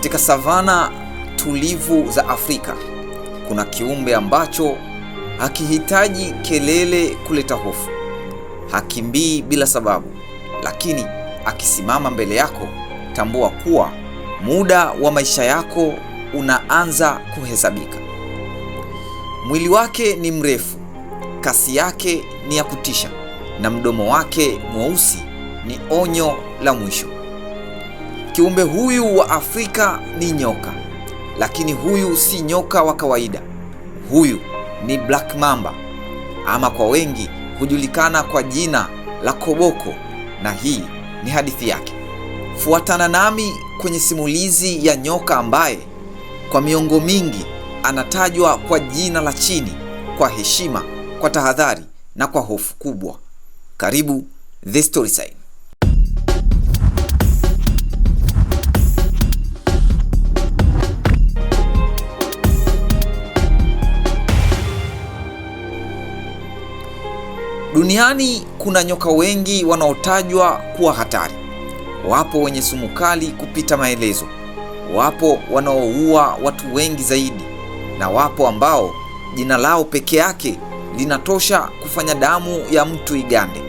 Katika savana tulivu za Afrika kuna kiumbe ambacho hakihitaji kelele kuleta hofu. Hakimbii bila sababu, lakini akisimama mbele yako, tambua kuwa muda wa maisha yako unaanza kuhesabika. Mwili wake ni mrefu, kasi yake ni ya kutisha, na mdomo wake mweusi ni onyo la mwisho. Kiumbe huyu wa Afrika ni nyoka, lakini huyu si nyoka wa kawaida. Huyu ni Black Mamba, ama kwa wengi hujulikana kwa jina la Koboko, na hii ni hadithi yake. Fuatana nami kwenye simulizi ya nyoka ambaye kwa miongo mingi anatajwa kwa jina la chini, kwa heshima, kwa tahadhari na kwa hofu kubwa. Karibu The Storyside. Duniani kuna nyoka wengi wanaotajwa kuwa hatari. Wapo wenye sumu kali kupita maelezo, wapo wanaoua watu wengi zaidi, na wapo ambao jina lao peke yake linatosha kufanya damu ya mtu igande.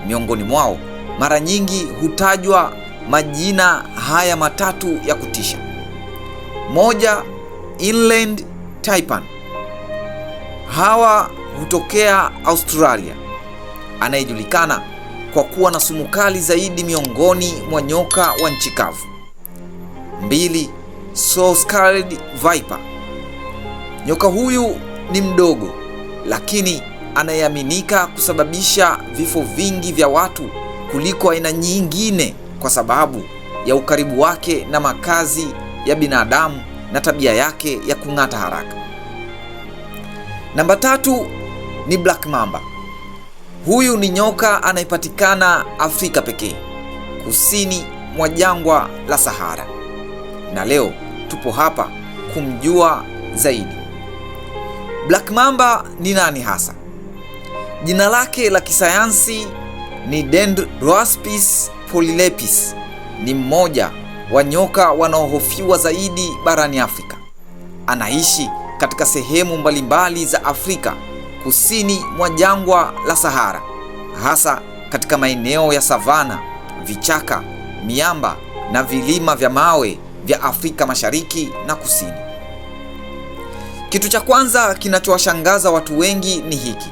Miongoni mwao mara nyingi hutajwa majina haya matatu ya kutisha. Moja, Inland Taipan. Hawa hutokea Australia, anayejulikana kwa kuwa na sumu kali zaidi miongoni mwa nyoka wa nchi kavu. 2, Snow-Skulled Viper. Nyoka huyu ni mdogo, lakini anayeaminika kusababisha vifo vingi vya watu kuliko aina nyingine kwa sababu ya ukaribu wake na makazi ya binadamu na tabia yake ya kung'ata haraka. Namba 3 ni Black Mamba. Huyu ni nyoka anayepatikana Afrika pekee, kusini mwa jangwa la Sahara. Na leo tupo hapa kumjua zaidi. Black Mamba ni nani hasa? Jina lake la kisayansi ni Dendroaspis polylepis. Ni mmoja wa nyoka wanaohofiwa zaidi barani Afrika. Anaishi katika sehemu mbalimbali za Afrika kusini mwa jangwa la Sahara, hasa katika maeneo ya savana, vichaka, miamba na vilima vya mawe vya Afrika Mashariki na Kusini. Kitu cha kwanza kinachowashangaza watu wengi ni hiki: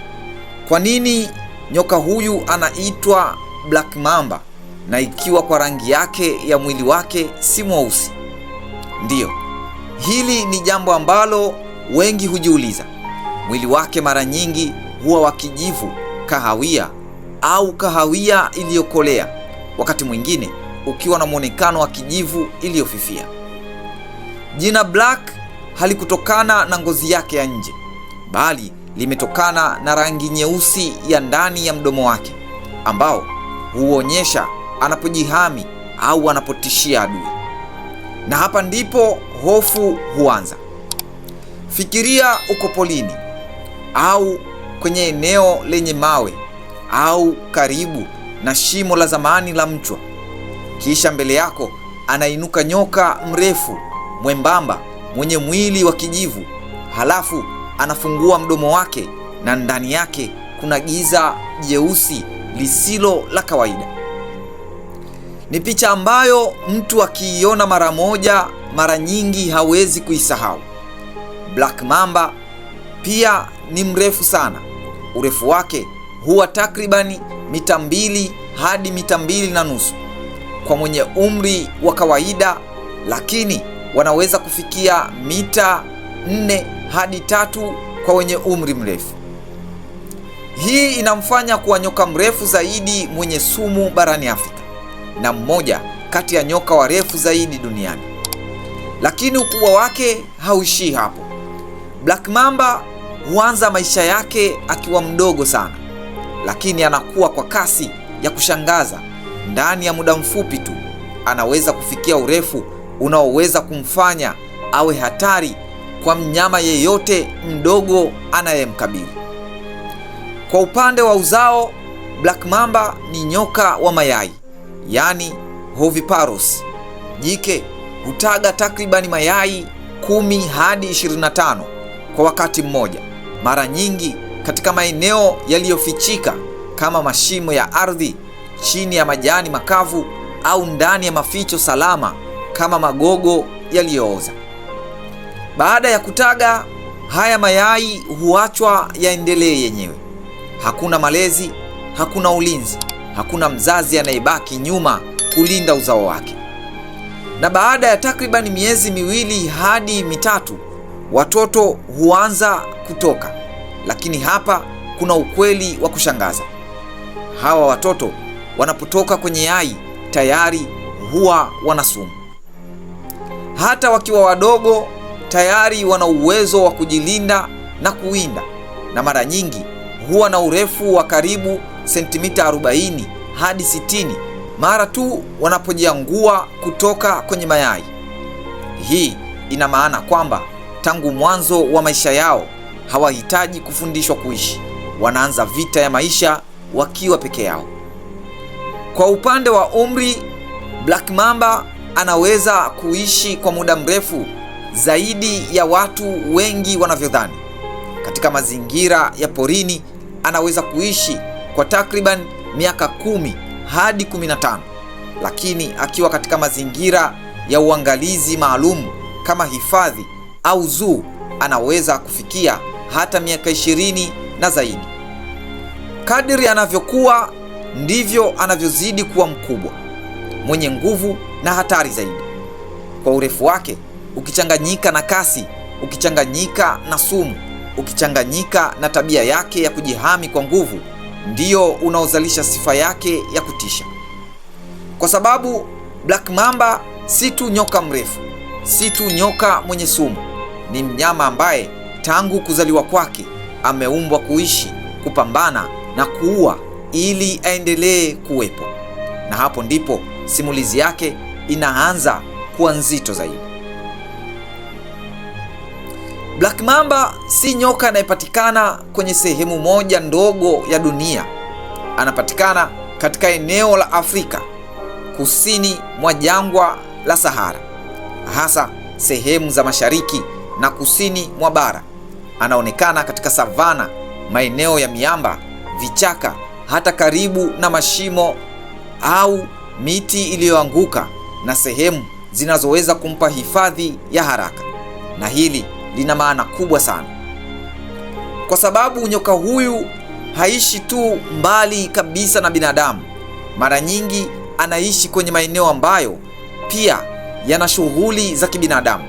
kwa nini nyoka huyu anaitwa Black Mamba na ikiwa kwa rangi yake ya mwili wake si mweusi? Ndiyo, hili ni jambo ambalo wengi hujiuliza. Mwili wake mara nyingi huwa wa kijivu, kahawia au kahawia iliyokolea, wakati mwingine ukiwa na mwonekano wa kijivu iliyofifia. Jina Black halikutokana na ngozi yake ya nje, bali limetokana na rangi nyeusi ya ndani ya mdomo wake, ambao huonyesha anapojihami au anapotishia adui. Na hapa ndipo hofu huanza. Fikiria uko polini au kwenye eneo lenye mawe au karibu na shimo la zamani la mchwa. Kisha mbele yako anainuka nyoka mrefu, mwembamba, mwenye mwili wa kijivu. Halafu anafungua mdomo wake na ndani yake kuna giza jeusi lisilo la kawaida. Ni picha ambayo mtu akiiona mara moja, mara nyingi hawezi kuisahau. Black Mamba pia ni mrefu sana. Urefu wake huwa takribani mita 2 hadi mita 2.5 kwa mwenye umri wa kawaida, lakini wanaweza kufikia mita 4 hadi 3 kwa wenye umri mrefu. Hii inamfanya kuwa nyoka mrefu zaidi mwenye sumu barani Afrika na mmoja kati ya nyoka warefu zaidi duniani. Lakini ukubwa wake hauishii hapo. Black Mamba huanza maisha yake akiwa mdogo sana, lakini anakuwa kwa kasi ya kushangaza. Ndani ya muda mfupi tu anaweza kufikia urefu unaoweza kumfanya awe hatari kwa mnyama yeyote mdogo anayemkabili. Kwa upande wa uzao, Black Mamba ni nyoka wa mayai, yani oviparous. Jike hutaga takribani mayai 10 hadi 25 kwa wakati mmoja, mara nyingi katika maeneo yaliyofichika kama mashimo ya ardhi, chini ya majani makavu au ndani ya maficho salama kama magogo yaliyooza. Baada ya kutaga, haya mayai huachwa yaendelee yenyewe. Hakuna malezi, hakuna ulinzi, hakuna mzazi anayebaki nyuma kulinda uzao wake. Na baada ya takribani miezi 2 hadi 3, watoto huanza kutoka. Lakini hapa kuna ukweli wa kushangaza. Hawa watoto wanapotoka kwenye yai tayari huwa wana sumu. Hata wakiwa wadogo tayari wana uwezo wa kujilinda na kuwinda, na mara nyingi huwa na urefu wa karibu sentimita 40 hadi 60 mara tu wanapojiangua kutoka kwenye mayai. Hii ina maana kwamba tangu mwanzo wa maisha yao hawahitaji kufundishwa kuishi. Wanaanza vita ya maisha wakiwa peke yao. Kwa upande wa umri, Black Mamba anaweza kuishi kwa muda mrefu zaidi ya watu wengi wanavyodhani. Katika mazingira ya porini anaweza kuishi kwa takriban miaka 10 hadi 15, lakini akiwa katika mazingira ya uangalizi maalum kama hifadhi au zoo anaweza kufikia hata miaka 20 na zaidi. Kadiri anavyokuwa ndivyo anavyozidi kuwa mkubwa, mwenye nguvu na hatari zaidi. Kwa urefu wake ukichanganyika na kasi, ukichanganyika na sumu, ukichanganyika na tabia yake ya kujihami kwa nguvu, ndio unaozalisha sifa yake ya kutisha. Kwa sababu Black Mamba si tu nyoka mrefu, si tu nyoka mwenye sumu, ni mnyama ambaye tangu kuzaliwa kwake ameumbwa kuishi, kupambana na kuua ili aendelee kuwepo. Na hapo ndipo simulizi yake inaanza kuwa nzito zaidi. Black Mamba si nyoka anayepatikana kwenye sehemu moja ndogo ya dunia. Anapatikana katika eneo la Afrika kusini mwa jangwa la Sahara, hasa sehemu za mashariki na kusini mwa bara. Anaonekana katika savana, maeneo ya miamba, vichaka, hata karibu na mashimo au miti iliyoanguka na sehemu zinazoweza kumpa hifadhi ya haraka. Na hili lina maana kubwa sana, kwa sababu nyoka huyu haishi tu mbali kabisa na binadamu. Mara nyingi anaishi kwenye maeneo ambayo pia yana shughuli za kibinadamu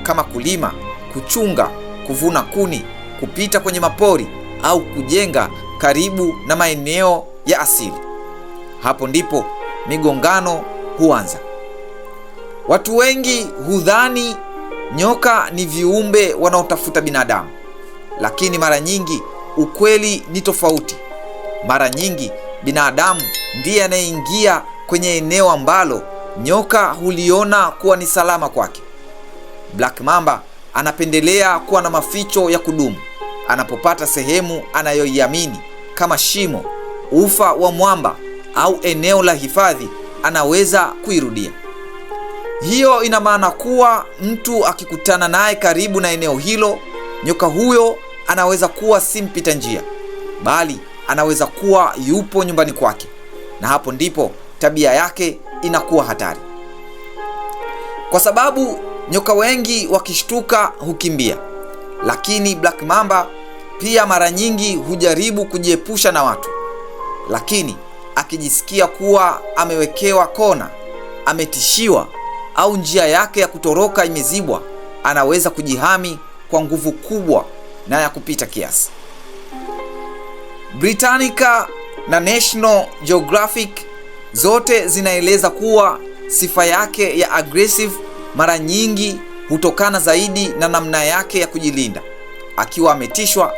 kama kulima, kuchunga, kuvuna kuni, kupita kwenye mapori au kujenga karibu na maeneo ya asili. Hapo ndipo migongano huanza. Watu wengi hudhani nyoka ni viumbe wanaotafuta binadamu, lakini mara nyingi ukweli ni tofauti. Mara nyingi binadamu ndiye anayeingia kwenye eneo ambalo nyoka huliona kuwa ni salama kwake. Black Mamba anapendelea kuwa na maficho ya kudumu. Anapopata sehemu anayoiamini kama shimo, ufa wa mwamba au eneo la hifadhi, anaweza kuirudia. Hiyo ina maana kuwa mtu akikutana naye karibu na eneo hilo, nyoka huyo anaweza kuwa si mpita njia, bali anaweza kuwa yupo nyumbani kwake, na hapo ndipo tabia yake inakuwa hatari. Kwa sababu nyoka wengi wakishtuka hukimbia, lakini Black Mamba pia mara nyingi hujaribu kujiepusha na watu. Lakini akijisikia kuwa amewekewa kona, ametishiwa au njia yake ya kutoroka imezibwa, anaweza kujihami kwa nguvu kubwa na ya kupita kiasi. Britannica na National Geographic zote zinaeleza kuwa sifa yake ya aggressive mara nyingi hutokana zaidi na namna yake ya kujilinda akiwa ametishwa,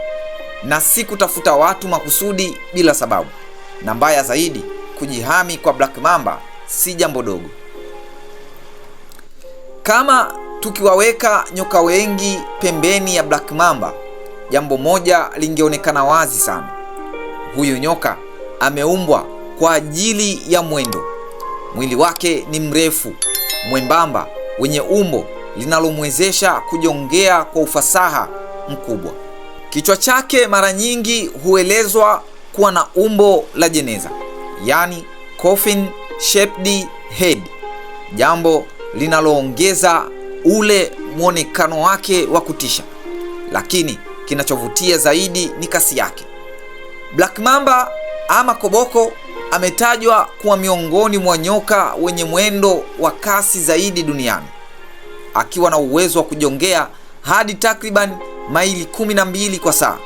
na si kutafuta watu makusudi bila sababu. Na mbaya zaidi, kujihami kwa Black Mamba si jambo dogo. Kama tukiwaweka nyoka wengi pembeni ya Black Mamba, jambo moja lingeonekana wazi sana. Huyu nyoka ameumbwa kwa ajili ya mwendo. Mwili wake ni mrefu, mwembamba wenye umbo linalomwezesha kujongea kwa ufasaha mkubwa. Kichwa chake mara nyingi huelezwa kuwa na umbo la jeneza, yani coffin shaped head, jambo linaloongeza ule mwonekano wake wa kutisha. Lakini kinachovutia zaidi ni kasi yake. Black Mamba ama koboko ametajwa kuwa miongoni mwa nyoka wenye mwendo wa kasi zaidi duniani, akiwa na uwezo wa kujongea hadi takriban maili 12 kwa saa,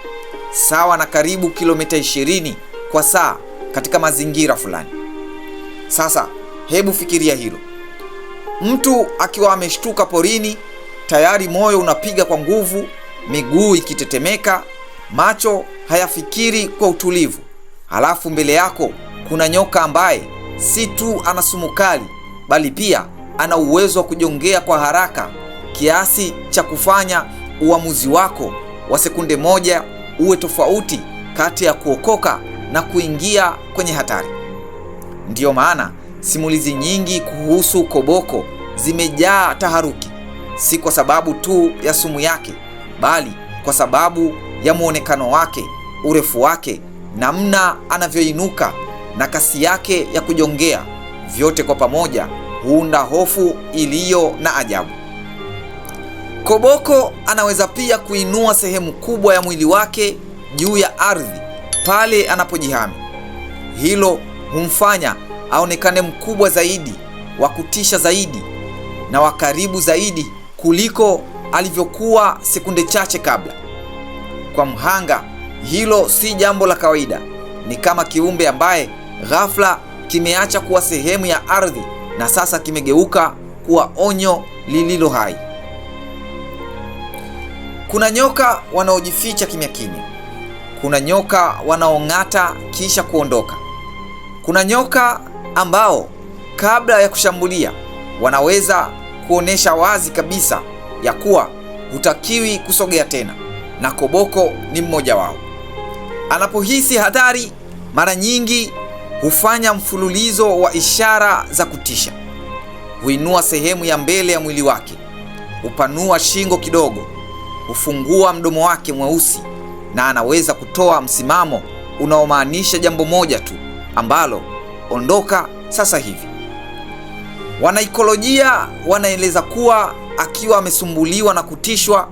sawa na karibu kilomita 20 kwa saa katika mazingira fulani. Sasa hebu fikiria hilo. Mtu akiwa ameshtuka porini, tayari moyo unapiga kwa nguvu, miguu ikitetemeka, macho hayafikiri kwa utulivu. Halafu mbele yako kuna nyoka ambaye si tu ana sumu kali, bali pia ana uwezo wa kujongea kwa haraka kiasi cha kufanya uamuzi wako wa sekunde moja uwe tofauti kati ya kuokoka na kuingia kwenye hatari. Ndiyo maana simulizi nyingi kuhusu koboko zimejaa taharuki, si kwa sababu tu ya sumu yake, bali kwa sababu ya muonekano wake, urefu wake, namna anavyoinuka na kasi yake ya kujongea. Vyote kwa pamoja huunda hofu iliyo na ajabu. Koboko anaweza pia kuinua sehemu kubwa ya mwili wake juu ya ardhi pale anapojihami. Hilo humfanya aonekane mkubwa zaidi, wa kutisha zaidi na wa karibu zaidi kuliko alivyokuwa sekunde chache kabla. Kwa mhanga, hilo si jambo la kawaida. Ni kama kiumbe ambaye ghafla kimeacha kuwa sehemu ya ardhi na sasa kimegeuka kuwa onyo lililo hai. Kuna nyoka wanaojificha kimya kimya. Kuna nyoka wanaong'ata kisha kuondoka. Kuna nyoka ambao kabla ya kushambulia wanaweza kuonesha wazi kabisa ya kuwa hutakiwi kusogea tena, na koboko ni mmoja wao. Anapohisi hatari, mara nyingi hufanya mfululizo wa ishara za kutisha. Huinua sehemu ya mbele ya mwili wake, hupanua shingo kidogo, hufungua mdomo wake mweusi, na anaweza kutoa msimamo unaomaanisha jambo moja tu, ambalo ondoka sasa hivi. Wanaikolojia wanaeleza kuwa akiwa amesumbuliwa na kutishwa,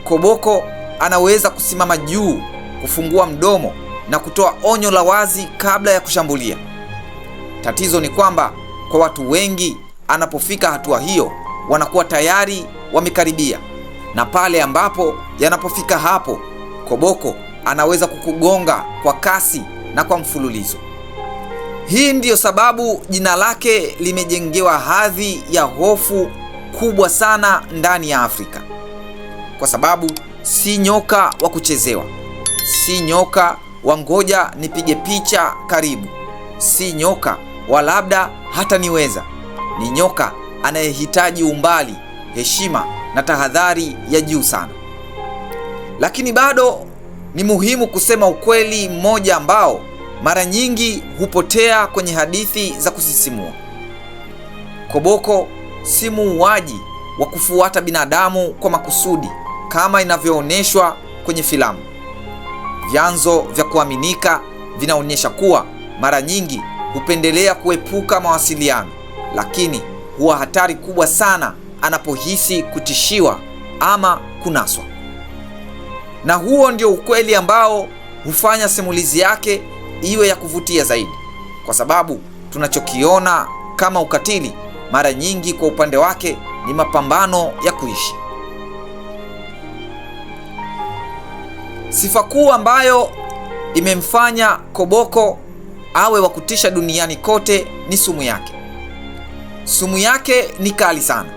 koboko anaweza kusimama juu, kufungua mdomo na kutoa onyo la wazi kabla ya kushambulia. Tatizo ni kwamba kwa watu wengi, anapofika hatua hiyo, wanakuwa tayari wamekaribia, na pale ambapo yanapofika hapo, koboko anaweza kukugonga kwa kasi na kwa mfululizo. Hii ndiyo sababu jina lake limejengewa hadhi ya hofu kubwa sana ndani ya Afrika, kwa sababu si nyoka wa kuchezewa, si nyoka wa ngoja nipige picha karibu, si nyoka wa labda hata niweza. Ni nyoka anayehitaji umbali, heshima na tahadhari ya juu sana. Lakini bado ni muhimu kusema ukweli mmoja ambao mara nyingi hupotea kwenye hadithi za kusisimua. Koboko si muuaji wa kufuata binadamu kwa makusudi kama inavyoonyeshwa kwenye filamu. Vyanzo vya kuaminika vinaonyesha kuwa mara nyingi hupendelea kuepuka mawasiliano, lakini huwa hatari kubwa sana anapohisi kutishiwa ama kunaswa. Na huo ndio ukweli ambao hufanya simulizi yake iwe ya kuvutia zaidi, kwa sababu tunachokiona kama ukatili mara nyingi kwa upande wake ni mapambano ya kuishi. Sifa kuu ambayo imemfanya koboko awe wa kutisha duniani kote ni sumu yake. Sumu yake ni kali sana,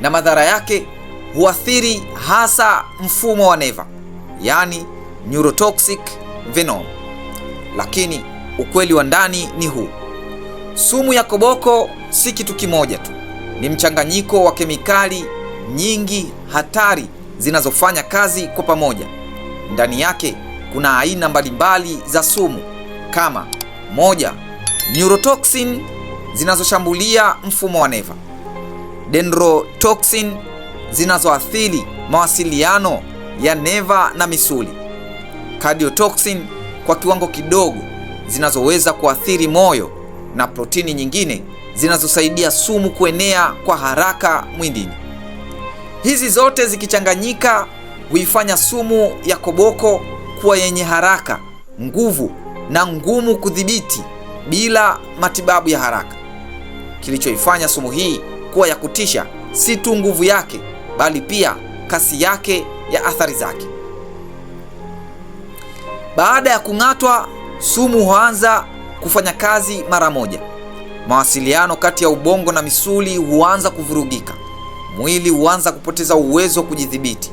na madhara yake huathiri hasa mfumo wa neva, yani neurotoxic venom. Lakini ukweli wa ndani ni huu: sumu ya koboko si kitu kimoja tu, ni mchanganyiko wa kemikali nyingi hatari zinazofanya kazi kwa pamoja. Ndani yake kuna aina mbalimbali za sumu kama: moja, neurotoxin zinazoshambulia mfumo wa neva; dendrotoxin zinazoathiri mawasiliano ya neva na misuli, cardiotoxin kwa kiwango kidogo zinazoweza kuathiri moyo, na protini nyingine zinazosaidia sumu kuenea kwa haraka mwilini. Hizi zote zikichanganyika huifanya sumu ya koboko kuwa yenye haraka, nguvu na ngumu kudhibiti bila matibabu ya haraka. Kilichoifanya sumu hii kuwa ya kutisha si tu nguvu yake, bali pia kasi yake ya athari zake. Baada ya kung'atwa, sumu huanza kufanya kazi mara moja. Mawasiliano kati ya ubongo na misuli huanza kuvurugika. Mwili huanza kupoteza uwezo wa kujidhibiti.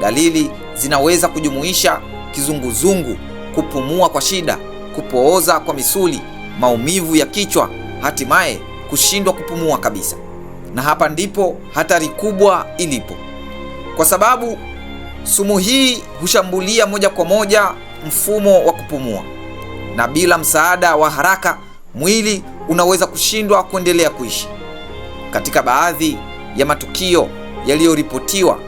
Dalili zinaweza kujumuisha kizunguzungu, kupumua kwa shida, kupooza kwa misuli, maumivu ya kichwa, hatimaye kushindwa kupumua kabisa. Na hapa ndipo hatari kubwa ilipo, kwa sababu sumu hii hushambulia moja kwa moja mfumo wa kupumua, na bila msaada wa haraka mwili unaweza kushindwa kuendelea kuishi. Katika baadhi ya matukio yaliyoripotiwa,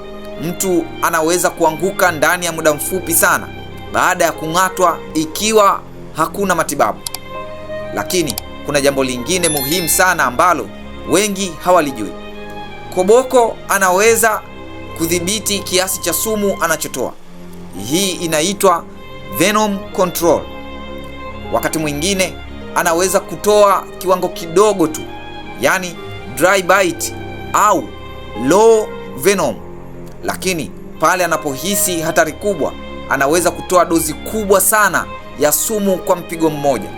mtu anaweza kuanguka ndani ya muda mfupi sana baada ya kung'atwa ikiwa hakuna matibabu. Lakini kuna jambo lingine muhimu sana ambalo wengi hawalijui. Koboko anaweza kudhibiti kiasi cha sumu anachotoa. Hii inaitwa venom control. Wakati mwingine anaweza kutoa kiwango kidogo tu, yani dry bite au low venom, lakini pale anapohisi hatari kubwa, anaweza kutoa dozi kubwa sana ya sumu kwa mpigo mmoja,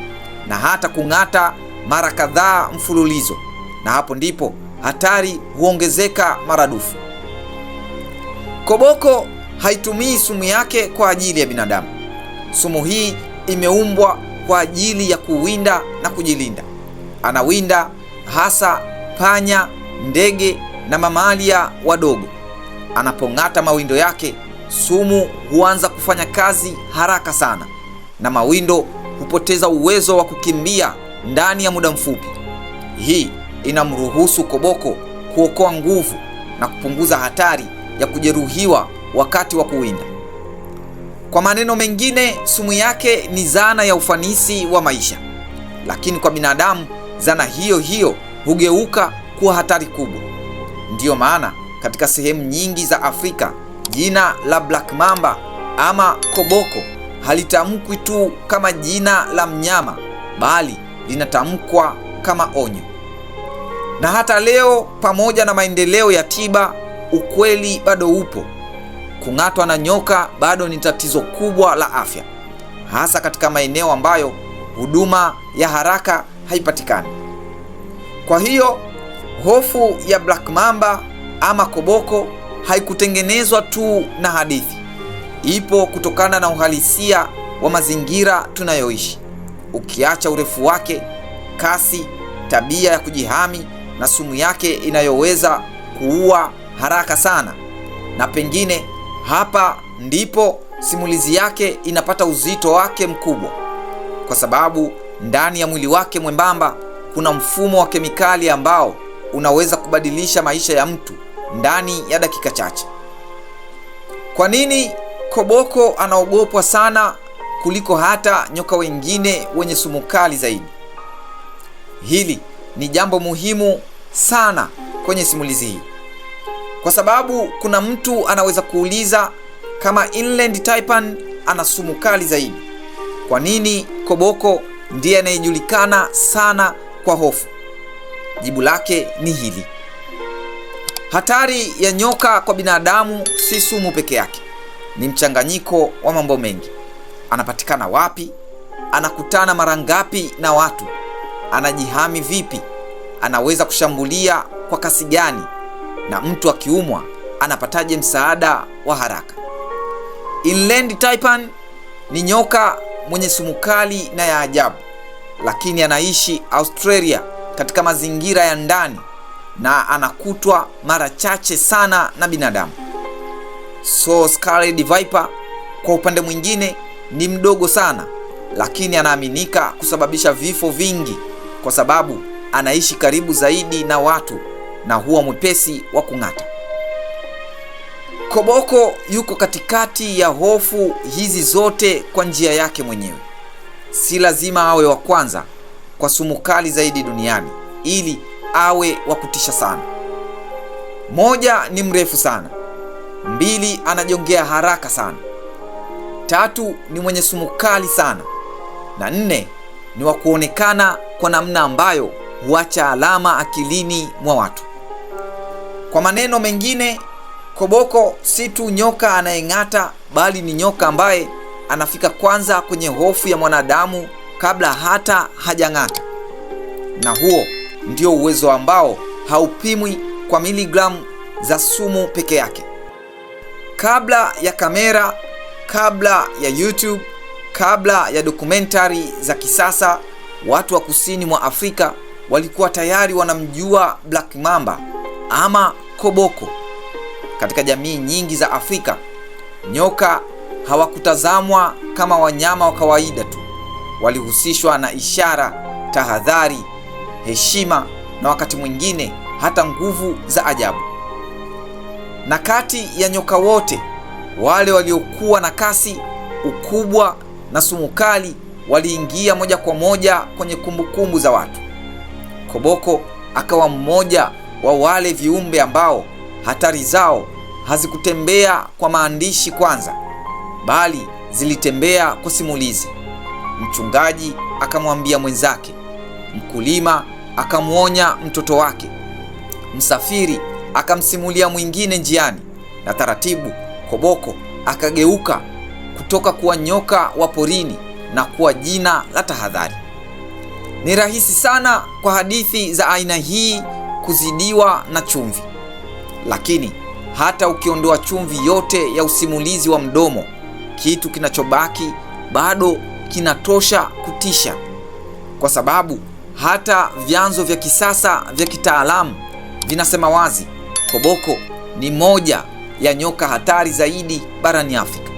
na hata kung'ata mara kadhaa mfululizo, na hapo ndipo hatari huongezeka maradufu. Koboko haitumii sumu yake kwa ajili ya binadamu. Sumu hii imeumbwa kwa ajili ya kuwinda na kujilinda. Anawinda hasa panya, ndege na mamalia wadogo. Anapong'ata mawindo yake, sumu huanza kufanya kazi haraka sana, na mawindo hupoteza uwezo wa kukimbia ndani ya muda mfupi. Hii inamruhusu koboko kuokoa nguvu na kupunguza hatari ya kujeruhiwa wakati wa kuwinda. Kwa maneno mengine, sumu yake ni zana ya ufanisi wa maisha, lakini kwa binadamu zana hiyo hiyo hugeuka kuwa hatari kubwa. Ndiyo maana katika sehemu nyingi za Afrika jina la Black Mamba ama koboko halitamkwi tu kama jina la mnyama, bali linatamkwa kama onyo. Na hata leo, pamoja na maendeleo ya tiba, ukweli bado upo. Kung'atwa na nyoka bado ni tatizo kubwa la afya, hasa katika maeneo ambayo huduma ya haraka haipatikani. Kwa hiyo hofu ya Black Mamba ama koboko haikutengenezwa tu na hadithi. Ipo kutokana na uhalisia wa mazingira tunayoishi. Ukiacha urefu wake, kasi, tabia ya kujihami na sumu yake inayoweza kuua haraka sana. Na pengine hapa ndipo simulizi yake inapata uzito wake mkubwa, kwa sababu ndani ya mwili wake mwembamba kuna mfumo wa kemikali ambao unaweza kubadilisha maisha ya mtu ndani ya dakika chache. Kwa nini koboko anaogopwa sana kuliko hata nyoka wengine wenye sumu kali zaidi? Hili ni jambo muhimu sana kwenye simulizi hii, kwa sababu kuna mtu anaweza kuuliza, kama inland taipan ana sumu kali zaidi, kwa nini koboko ndiye anayejulikana sana kwa hofu? Jibu lake ni hili. Hatari ya nyoka kwa binadamu si sumu peke yake, ni mchanganyiko wa mambo mengi. Anapatikana wapi? Anakutana mara ngapi na watu? Anajihami vipi? Anaweza kushambulia kwa kasi gani? Na mtu akiumwa anapataje msaada wa haraka? Inland taipan ni nyoka mwenye sumu kali na ya ajabu, lakini anaishi Australia katika mazingira ya ndani na anakutwa mara chache sana na binadamu. Scarlet viper kwa upande mwingine ni mdogo sana, lakini anaaminika kusababisha vifo vingi kwa sababu anaishi karibu zaidi na watu na huwa mwepesi wa kung'ata. Koboko yuko katikati ya hofu hizi zote kwa njia yake mwenyewe. Si lazima awe wa kwanza kwa sumu kali zaidi duniani ili awe wa kutisha sana. 1, ni mrefu sana. 2, anajongea haraka sana. 3, ni mwenye sumu kali sana. Na 4, ni wa kuonekana kwa namna ambayo huacha alama akilini mwa watu. Kwa maneno mengine, koboko si tu nyoka anayeng'ata, bali ni nyoka ambaye anafika kwanza kwenye hofu ya mwanadamu kabla hata hajang'ata. Na huo ndio uwezo ambao haupimwi kwa miligramu za sumu peke yake. Kabla ya kamera, kabla ya YouTube, kabla ya dokumentari za kisasa, watu wa kusini mwa Afrika walikuwa tayari wanamjua Black Mamba ama koboko. Katika jamii nyingi za Afrika, nyoka hawakutazamwa kama wanyama wa kawaida tu. Walihusishwa na ishara, tahadhari, heshima na wakati mwingine hata nguvu za ajabu. Na kati ya nyoka wote, wale waliokuwa na kasi, ukubwa na sumu kali waliingia moja kwa moja kwenye kumbukumbu za watu. Koboko akawa mmoja wa wale viumbe ambao hatari zao hazikutembea kwa maandishi kwanza, bali zilitembea kwa simulizi. Mchungaji akamwambia mwenzake, mkulima akamwonya mtoto wake, msafiri akamsimulia mwingine njiani, na taratibu koboko akageuka kutoka kuwa nyoka wa porini na kuwa jina la tahadhari. Ni rahisi sana kwa hadithi za aina hii kuzidiwa na chumvi, lakini hata ukiondoa chumvi yote ya usimulizi wa mdomo, kitu kinachobaki bado kinatosha kutisha, kwa sababu hata vyanzo vya kisasa vya kitaalamu vinasema wazi, koboko ni moja ya nyoka hatari zaidi barani Afrika.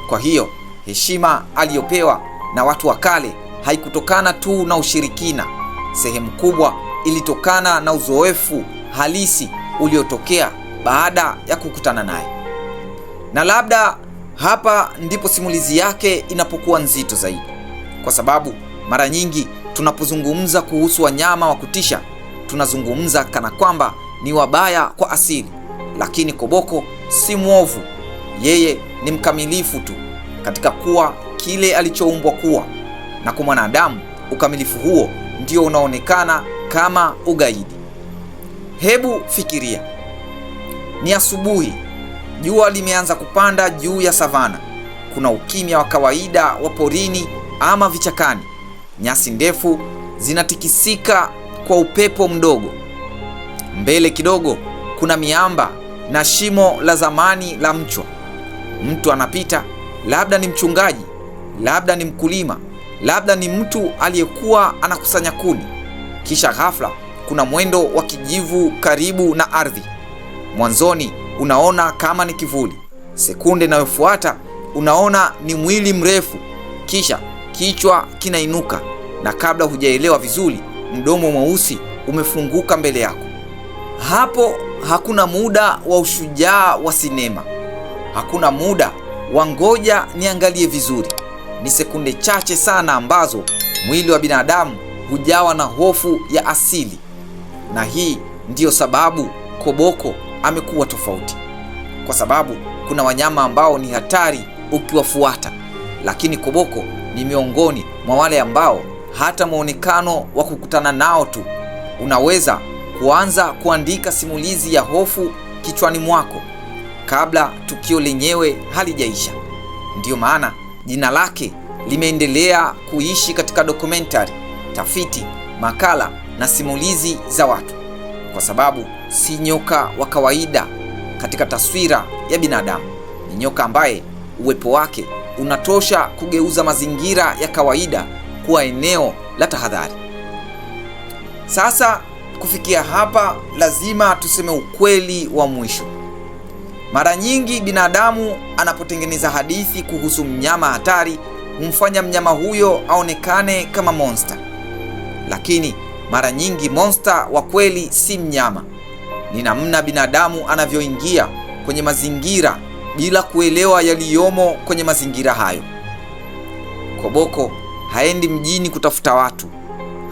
Kwa hiyo heshima aliyopewa na watu wa kale haikutokana tu na ushirikina. Sehemu kubwa ilitokana na uzoefu halisi uliotokea baada ya kukutana naye. Na labda hapa ndipo simulizi yake inapokuwa nzito zaidi, kwa sababu mara nyingi tunapozungumza kuhusu wanyama wa kutisha, tunazungumza kana kwamba ni wabaya kwa asili. Lakini koboko si mwovu, yeye ni mkamilifu tu katika kuwa kile alichoumbwa kuwa, na kwa mwanadamu ukamilifu huo ndio unaonekana kama ugaidi. Hebu fikiria, ni asubuhi, jua limeanza kupanda juu ya savana. Kuna ukimya wa kawaida wa porini ama vichakani. Nyasi ndefu zinatikisika kwa upepo mdogo. Mbele kidogo kuna miamba na shimo la zamani la mchwa. Mtu anapita, labda ni mchungaji, labda ni mkulima, labda ni mtu aliyekuwa anakusanya kuni. Kisha ghafla kuna mwendo wa kijivu karibu na ardhi. Mwanzoni unaona kama ni kivuli, sekunde inayofuata unaona ni mwili mrefu, kisha kichwa kinainuka, na kabla hujaelewa vizuri, mdomo mweusi umefunguka mbele yako. Hapo hakuna muda wa ushujaa wa sinema, hakuna muda wa ngoja niangalie vizuri. Ni sekunde chache sana ambazo mwili wa binadamu hujawa na hofu ya asili. Na hii ndiyo sababu koboko amekuwa tofauti, kwa sababu kuna wanyama ambao ni hatari ukiwafuata, lakini koboko ni miongoni mwa wale ambao hata muonekano wa kukutana nao tu unaweza kuanza kuandika simulizi ya hofu kichwani mwako kabla tukio lenyewe halijaisha. Ndiyo maana jina lake limeendelea kuishi katika dokumentari, tafiti, makala na simulizi za watu, kwa sababu si nyoka wa kawaida katika taswira ya binadamu. Ni nyoka ambaye uwepo wake unatosha kugeuza mazingira ya kawaida kuwa eneo la tahadhari. Sasa kufikia hapa, lazima tuseme ukweli wa mwisho. Mara nyingi binadamu anapotengeneza hadithi kuhusu mnyama hatari humfanya mnyama huyo aonekane kama monster. Lakini mara nyingi monster wa kweli si mnyama, ni namna binadamu anavyoingia kwenye mazingira bila kuelewa yaliyomo kwenye mazingira hayo. Koboko haendi mjini kutafuta watu,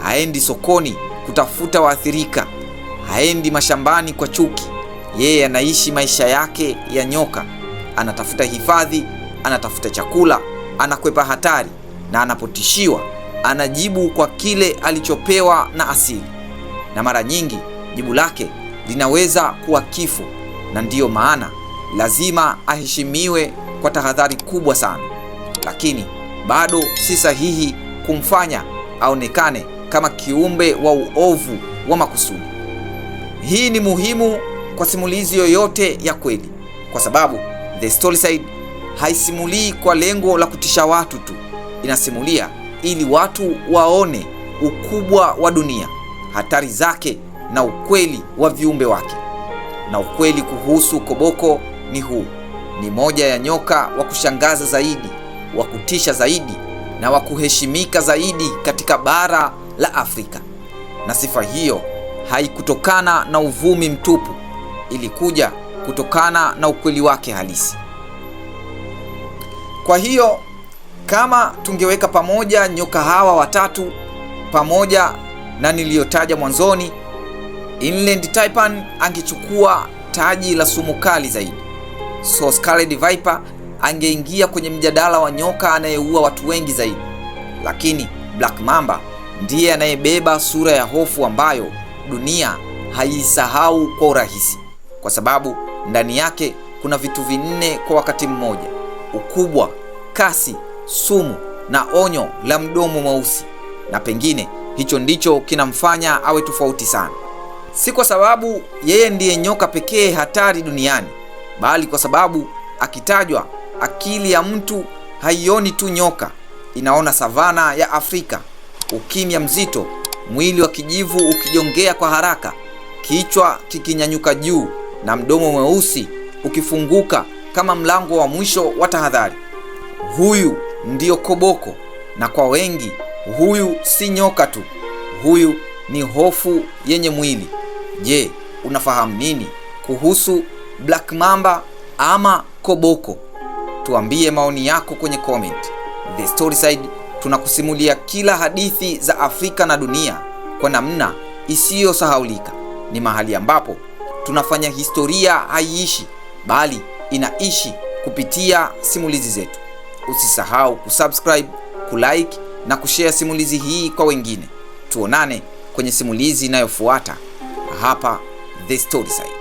haendi sokoni kutafuta waathirika, haendi mashambani kwa chuki. Yeye anaishi maisha yake ya nyoka. Anatafuta hifadhi, anatafuta chakula, anakwepa hatari, na anapotishiwa anajibu kwa kile alichopewa na asili. Na mara nyingi jibu lake linaweza kuwa kifo, na ndiyo maana lazima aheshimiwe kwa tahadhari kubwa sana. Lakini bado si sahihi kumfanya aonekane kama kiumbe wa uovu wa makusudi. Hii ni muhimu kwa simulizi yoyote ya kweli, kwa sababu The Storyside haisimulii kwa lengo la kutisha watu tu. Inasimulia ili watu waone ukubwa wa dunia, hatari zake na ukweli wa viumbe wake. Na ukweli kuhusu Koboko ni huu: ni moja ya nyoka wa kushangaza zaidi, wa kutisha zaidi, na wa kuheshimika zaidi katika bara la Afrika. Na sifa hiyo haikutokana na uvumi mtupu, ilikuja kutokana na ukweli wake halisi. Kwa hiyo kama tungeweka pamoja nyoka hawa watatu pamoja na niliyotaja mwanzoni, Inland Taipan angechukua taji la sumu kali zaidi. So Scarlet Viper angeingia kwenye mjadala wa nyoka anayeua watu wengi zaidi. Lakini Black Mamba ndiye anayebeba sura ya hofu ambayo dunia haisahau kwa urahisi, kwa sababu ndani yake kuna vitu vinne kwa wakati mmoja: ukubwa, kasi, sumu na onyo la mdomo mweusi. Na pengine hicho ndicho kinamfanya awe tofauti sana, si kwa sababu yeye ndiye nyoka pekee hatari duniani, bali kwa sababu akitajwa, akili ya mtu haioni tu nyoka, inaona savana ya Afrika, ukimya mzito, mwili wa kijivu ukijongea kwa haraka, kichwa kikinyanyuka juu na mdomo mweusi ukifunguka kama mlango wa mwisho wa tahadhari. Huyu ndiyo Koboko, na kwa wengi huyu si nyoka tu, huyu ni hofu yenye mwili. Je, unafahamu nini kuhusu Black Mamba ama Koboko? Tuambie maoni yako kwenye comment. The Storyside tunakusimulia kila hadithi za Afrika na dunia kwa namna isiyosahaulika. Ni mahali ambapo tunafanya historia haiishi, bali inaishi kupitia simulizi zetu. Usisahau kusubscribe, kulike na kushare simulizi hii kwa wengine. Tuonane kwenye simulizi inayofuata hapa The Storyside.